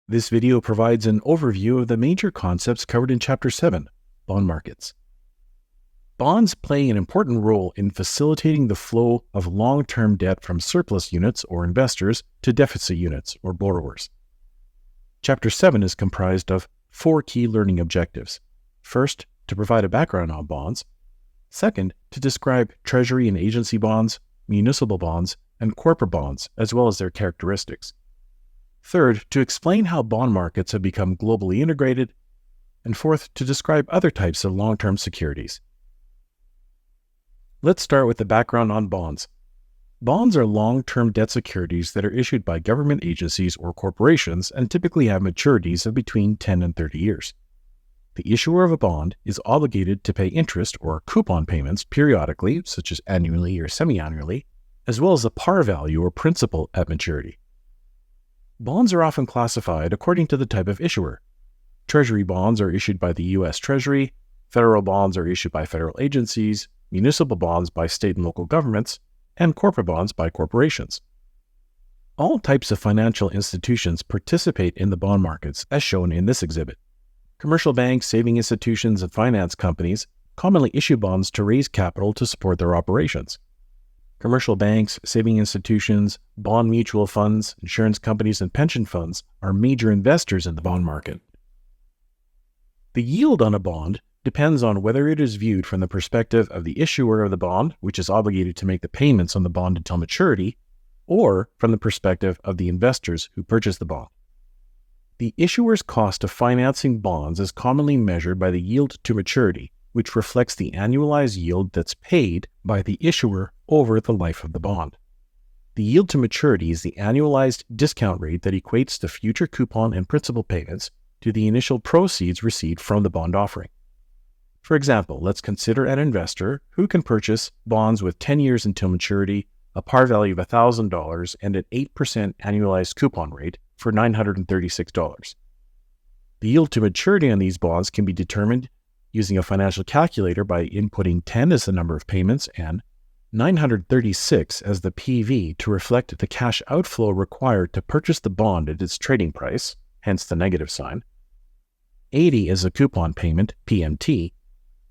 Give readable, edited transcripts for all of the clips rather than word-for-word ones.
This video provides an overview of the major concepts covered in Chapter 7, Bond Markets. Bonds play an important role in facilitating the flow of long-term debt from surplus units or investors to deficit units or borrowers. Chapter 7 is comprised of 4 key learning objectives. First, to provide a background on bonds. Second, to describe treasury and agency bonds, municipal bonds, and corporate bonds, as well as their characteristics. Third, to explain how bond markets have become globally integrated. And fourth, to describe other types of long-term securities. Let's start with the background on bonds. Bonds are long-term debt securities that are issued by government agencies or corporations and typically have maturities of between 10 and 30 years. The issuer of a bond is obligated to pay interest or coupon payments periodically, such as annually or semi-annually, as well as a par value or principal at maturity. Bonds are often classified according to the type of issuer. Treasury bonds are issued by the U.S. Treasury, federal bonds are issued by federal agencies, municipal bonds by state and local governments, and corporate bonds by corporations. All types of financial institutions participate in the bond markets as shown in this exhibit. Commercial banks, saving institutions, and finance companies commonly issue bonds to raise capital to support their operations. Commercial banks, saving institutions, bond mutual funds, insurance companies, and pension funds are major investors in the bond market. The yield on a bond depends on whether it is viewed from the perspective of the issuer of the bond, which is obligated to make the payments on the bond until maturity, or from the perspective of the investors who purchase the bond. The issuer's cost of financing bonds is commonly measured by the yield to maturity, which reflects the annualized yield that's paid by the issuer over the life of the bond. The yield to maturity is the annualized discount rate that equates the future coupon and principal payments to the initial proceeds received from the bond offering. For example, let's consider an investor who can purchase bonds with 10 years until maturity, a par value of $1,000, and an 8% annualized coupon rate for $936. The yield to maturity on these bonds can be determined using a financial calculator by inputting 10 as the number of payments and 936 as the PV to reflect the cash outflow required to purchase the bond at its trading price, hence the negative sign, 80 as a coupon payment, PMT,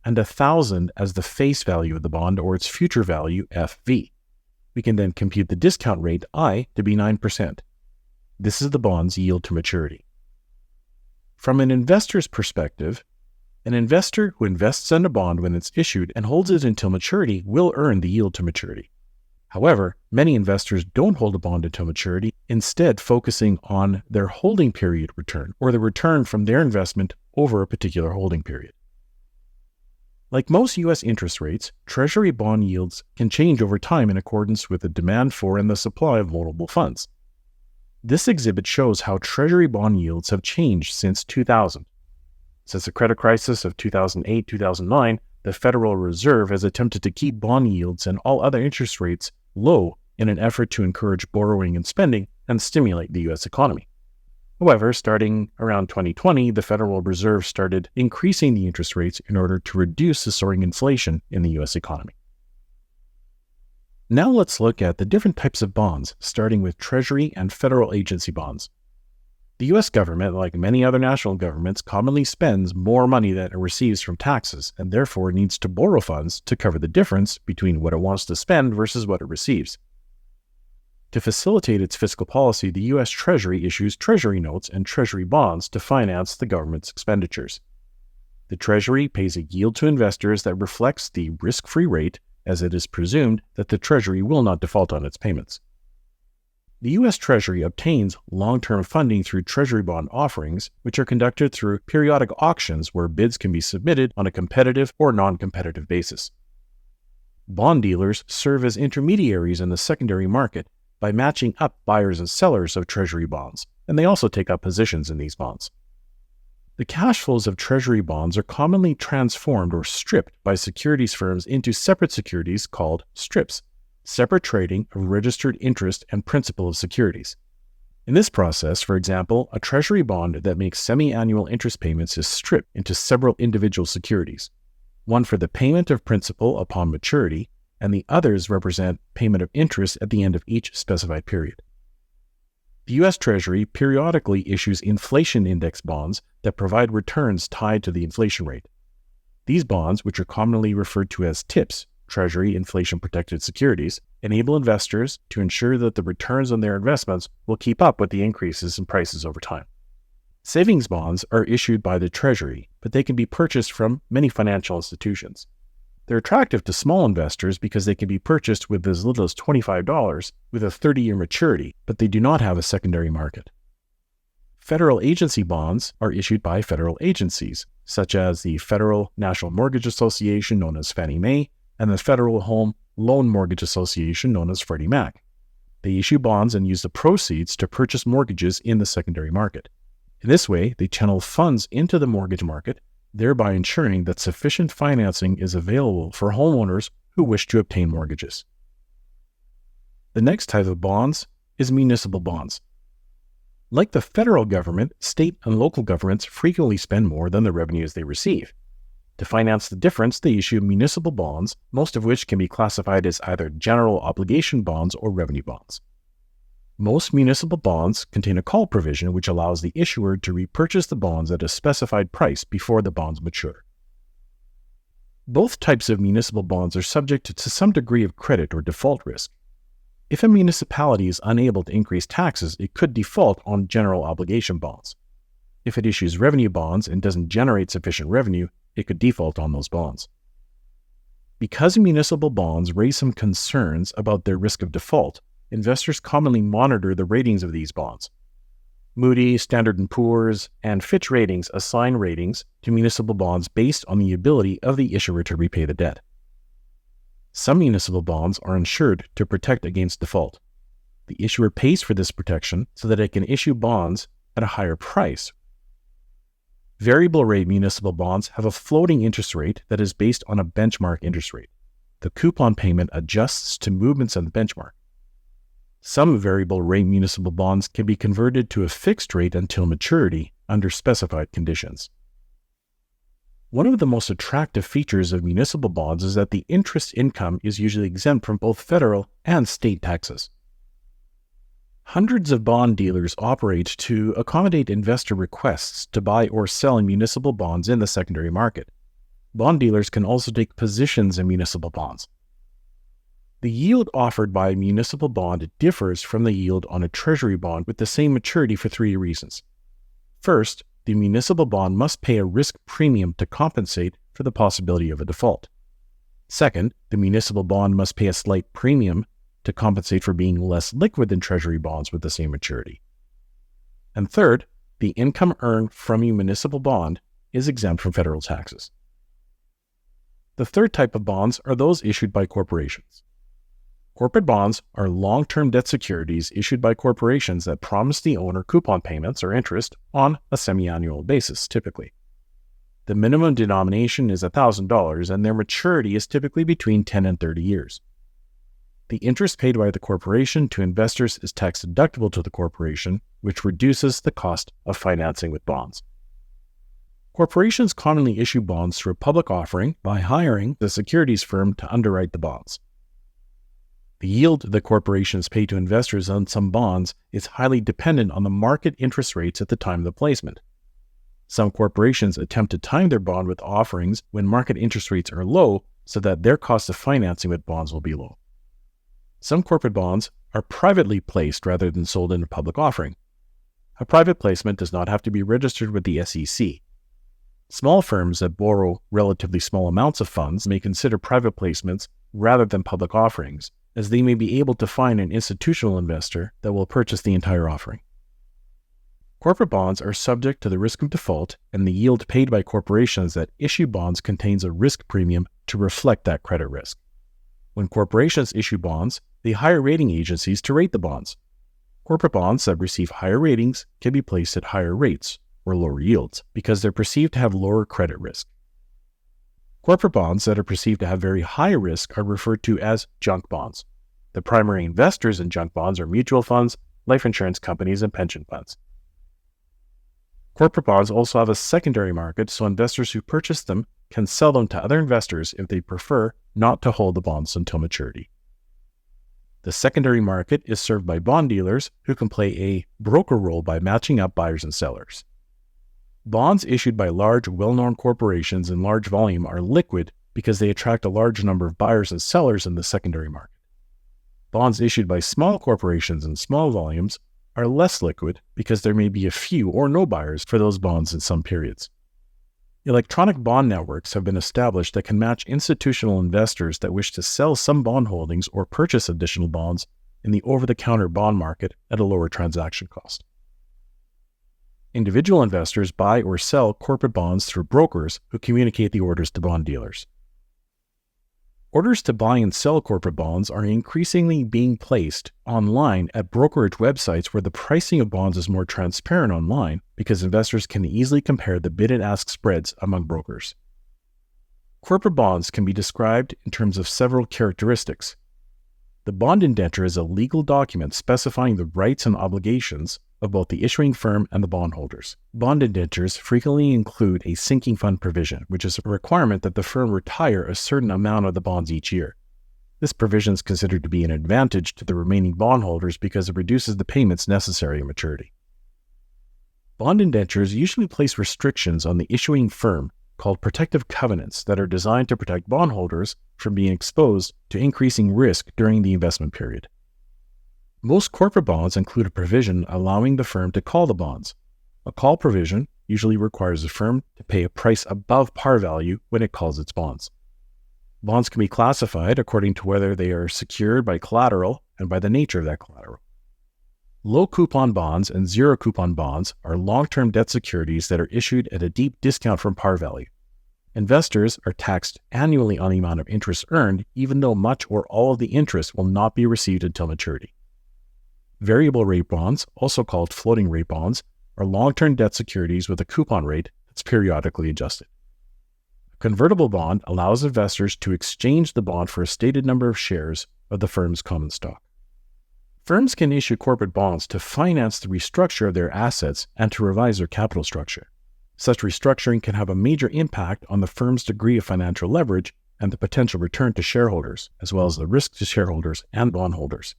and 1,000 as the face value of the bond or its future value, FV. We can then compute the discount rate, I, to be 9%. This is the bond's yield to maturity. From an investor's perspective, an investor who invests in a bond when it's issued and holds it until maturity will earn the yield to maturity. However, many investors don't hold a bond until maturity, instead focusing on their holding period return or the return from their investment over a particular holding period. Like most U.S. interest rates, Treasury bond yields can change over time in accordance with the demand for and the supply of loanable funds. This exhibit shows how Treasury bond yields have changed since 2000. Since the credit crisis of 2008-2009, the Federal Reserve has attempted to keep bond yields and all other interest rates low in an effort to encourage borrowing and spending and stimulate the U.S. economy. However, starting around 2020, the Federal Reserve started increasing the interest rates in order to reduce the soaring inflation in the U.S. economy. Now let's look at the different types of bonds, starting with Treasury and federal agency bonds. The U.S. government, like many other national governments, commonly spends more money than it receives from taxes and therefore needs to borrow funds to cover the difference between what it wants to spend versus what it receives. To facilitate its fiscal policy, the U.S. Treasury issues Treasury notes and Treasury bonds to finance the government's expenditures. The Treasury pays a yield to investors that reflects the risk-free rate, as it is presumed that the Treasury will not default on its payments. The U.S. Treasury obtains long-term funding through Treasury bond offerings, which are conducted through periodic auctions where bids can be submitted on a competitive or non-competitive basis. Bond dealers serve as intermediaries in the secondary market by matching up buyers and sellers of Treasury bonds, and they also take up positions in these bonds. The cash flows of Treasury bonds are commonly transformed or stripped by securities firms into separate securities called strips, separate trading of registered interest and principal of securities. In this process, for example, a Treasury bond that makes semi-annual interest payments is stripped into several individual securities, one for the payment of principal upon maturity, and the others represent payment of interest at the end of each specified period. The U.S. Treasury periodically issues inflation index bonds that provide returns tied to the inflation rate. These bonds, which are commonly referred to as TIPS, Treasury Inflation Protected Securities, enable investors to ensure that the returns on their investments will keep up with the increases in prices over time. Savings bonds are issued by the Treasury, but they can be purchased from many financial institutions. They're attractive to small investors because they can be purchased with as little as $25 with a 30-year maturity, but they do not have a secondary market. Federal agency bonds are issued by federal agencies, such as the Federal National Mortgage Association, known as Fannie Mae, and the Federal Home Loan Mortgage Association, known as Freddie Mac. They issue bonds and use the proceeds to purchase mortgages in the secondary market. In this way, they channel funds into the mortgage market, thereby ensuring that sufficient financing is available for homeowners who wish to obtain mortgages. The next type of bonds is municipal bonds. Like the federal government, state and local governments frequently spend more than the revenues they receive. To finance the difference, they issue municipal bonds, most of which can be classified as either general obligation bonds or revenue bonds. Most municipal bonds contain a call provision which allows the issuer to repurchase the bonds at a specified price before the bonds mature. Both types of municipal bonds are subject to some degree of credit or default risk. If a municipality is unable to increase taxes, it could default on general obligation bonds. If it issues revenue bonds and doesn't generate sufficient revenue, it could default on those bonds. Because municipal bonds raise some concerns about their risk of default, investors commonly monitor the ratings of these bonds. Moody's, Standard & Poor's, and Fitch Ratings assign ratings to municipal bonds based on the ability of the issuer to repay the debt. Some municipal bonds are insured to protect against default. The issuer pays for this protection so that it can issue bonds at a higher price. Variable rate municipal bonds have a floating interest rate that is based on a benchmark interest rate. The coupon payment adjusts to movements in the benchmark. Some variable rate municipal bonds can be converted to a fixed rate until maturity under specified conditions. One of the most attractive features of municipal bonds is that the interest income is usually exempt from both federal and state taxes. Hundreds of bond dealers operate to accommodate investor requests to buy or sell municipal bonds in the secondary market. Bond dealers can also take positions in municipal bonds. The yield offered by a municipal bond differs from the yield on a treasury bond with the same maturity for three reasons. First, the municipal bond must pay a risk premium to compensate for the possibility of a default. Second, the municipal bond must pay a slight premium to compensate for being less liquid than treasury bonds with the same maturity. And third, the income earned from a municipal bond is exempt from federal taxes. The third type of bonds are those issued by corporations. Corporate bonds are long-term debt securities issued by corporations that promise the owner coupon payments or interest on a semi-annual basis, typically. The minimum denomination is $1,000 and their maturity is typically between 10 and 30 years. The interest paid by the corporation to investors is tax deductible to the corporation, which reduces the cost of financing with bonds. Corporations commonly issue bonds through a public offering by hiring the securities firm to underwrite the bonds. The yield the corporations pay to investors on some bonds is highly dependent on the market interest rates at the time of the placement. Some corporations attempt to time their bond with offerings when market interest rates are low so that their cost of financing with bonds will be low. Some corporate bonds are privately placed rather than sold in a public offering. A private placement does not have to be registered with the SEC. Small firms that borrow relatively small amounts of funds may consider private placements rather than public offerings, as they may be able to find an institutional investor that will purchase the entire offering. Corporate bonds are subject to the risk of default, and the yield paid by corporations that issue bonds contains a risk premium to reflect that credit risk. When corporations issue bonds, they hire rating agencies to rate the bonds. Corporate bonds that receive higher ratings can be placed at higher rates or lower yields because they're perceived to have lower credit risk. Corporate bonds that are perceived to have very high risk are referred to as junk bonds. The primary investors in junk bonds are mutual funds, life insurance companies, and pension funds. Corporate bonds also have a secondary market, so investors who purchase them can sell them to other investors if they prefer not to hold the bonds until maturity. The secondary market is served by bond dealers who can play a broker role by matching up buyers and sellers. Bonds issued by large, well-known corporations in large volume are liquid because they attract a large number of buyers and sellers in the secondary market. Bonds issued by small corporations in small volumes are less liquid because there may be a few or no buyers for those bonds in some periods. Electronic bond networks have been established that can match institutional investors that wish to sell some bond holdings or purchase additional bonds in the over-the-counter bond market at a lower transaction cost. Individual investors buy or sell corporate bonds through brokers who communicate the orders to bond dealers. Orders to buy and sell corporate bonds are increasingly being placed online at brokerage websites where the pricing of bonds is more transparent online because investors can easily compare the bid and ask spreads among brokers. Corporate bonds can be described in terms of several characteristics. The bond indenture is a legal document specifying the rights and obligations of both the issuing firm and the bondholders. Bond indentures frequently include a sinking fund provision, which is a requirement that the firm retire a certain amount of the bonds each year. This provision is considered to be an advantage to the remaining bondholders because it reduces the payments necessary at maturity. Bond indentures usually place restrictions on the issuing firm called protective covenants that are designed to protect bondholders from being exposed to increasing risk during the investment period. Most corporate bonds include a provision allowing the firm to call the bonds. A call provision usually requires the firm to pay a price above par value when it calls its bonds. Bonds can be classified according to whether they are secured by collateral and by the nature of that collateral. Low coupon bonds and zero coupon bonds are long-term debt securities that are issued at a deep discount from par value. Investors are taxed annually on the amount of interest earned, even though much or all of the interest will not be received until maturity. Variable rate bonds, also called floating rate bonds, are long-term debt securities with a coupon rate that's periodically adjusted. A convertible bond allows investors to exchange the bond for a stated number of shares of the firm's common stock. Firms can issue corporate bonds to finance the restructure of their assets and to revise their capital structure. Such restructuring can have a major impact on the firm's degree of financial leverage and the potential return to shareholders, as well as the risk to shareholders and bondholders.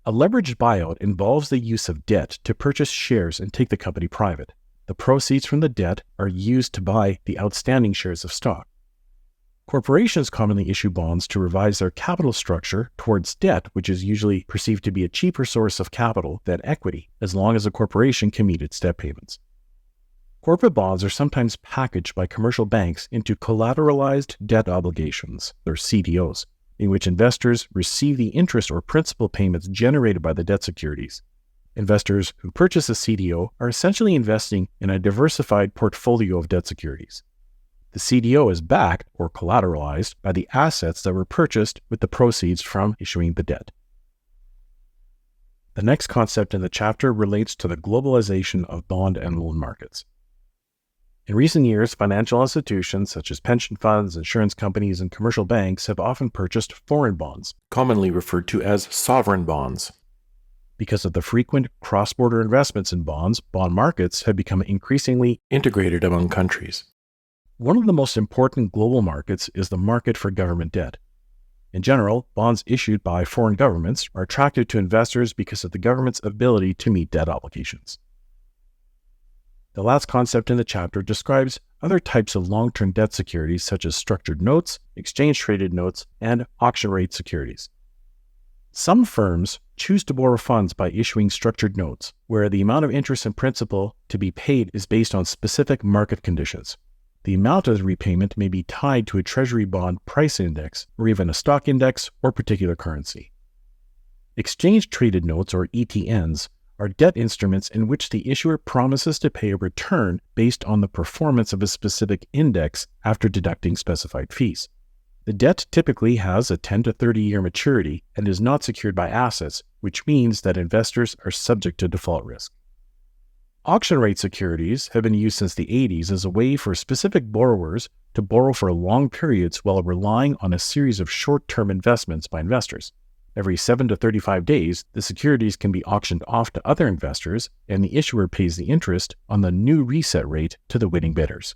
A leveraged buyout involves the use of debt to purchase shares and take the company private. The proceeds from the debt are used to buy the outstanding shares of stock. Corporations commonly issue bonds to revise their capital structure towards debt, which is usually perceived to be a cheaper source of capital than equity, as long as a corporation can meet its debt payments. Corporate bonds are sometimes packaged by commercial banks into collateralized debt obligations, or CDOs, in which investors receive the interest or principal payments generated by the debt securities. Investors who purchase a CDO are essentially investing in a diversified portfolio of debt securities. The CDO is backed or collateralized by the assets that were purchased with the proceeds from issuing the debt. The next concept in the chapter relates to the globalization of bond and loan markets. In recent years, financial institutions such as pension funds, insurance companies, and commercial banks have often purchased foreign bonds, commonly referred to as sovereign bonds. Because of the frequent cross-border investments in bonds, bond markets have become increasingly integrated among countries. One of the most important global markets is the market for government debt. In general, bonds issued by foreign governments are attractive to investors because of the government's ability to meet debt obligations. The last concept in the chapter describes other types of long-term debt securities such as structured notes, exchange-traded notes, and auction-rate securities. Some firms choose to borrow funds by issuing structured notes, where the amount of interest and principal to be paid is based on specific market conditions. The amount of the repayment may be tied to a treasury bond price index, or even a stock index or particular currency. Exchange-traded notes, or ETNs, are debt instruments in which the issuer promises to pay a return based on the performance of a specific index after deducting specified fees. The debt typically has a 10 to 30-year maturity and is not secured by assets, which means that investors are subject to default risk. Auction-rate securities have been used since the 80s as a way for specific borrowers to borrow for long periods while relying on a series of short-term investments by investors. Every 7 to 35 days, the securities can be auctioned off to other investors, and the issuer pays the interest on the new reset rate to the winning bidders.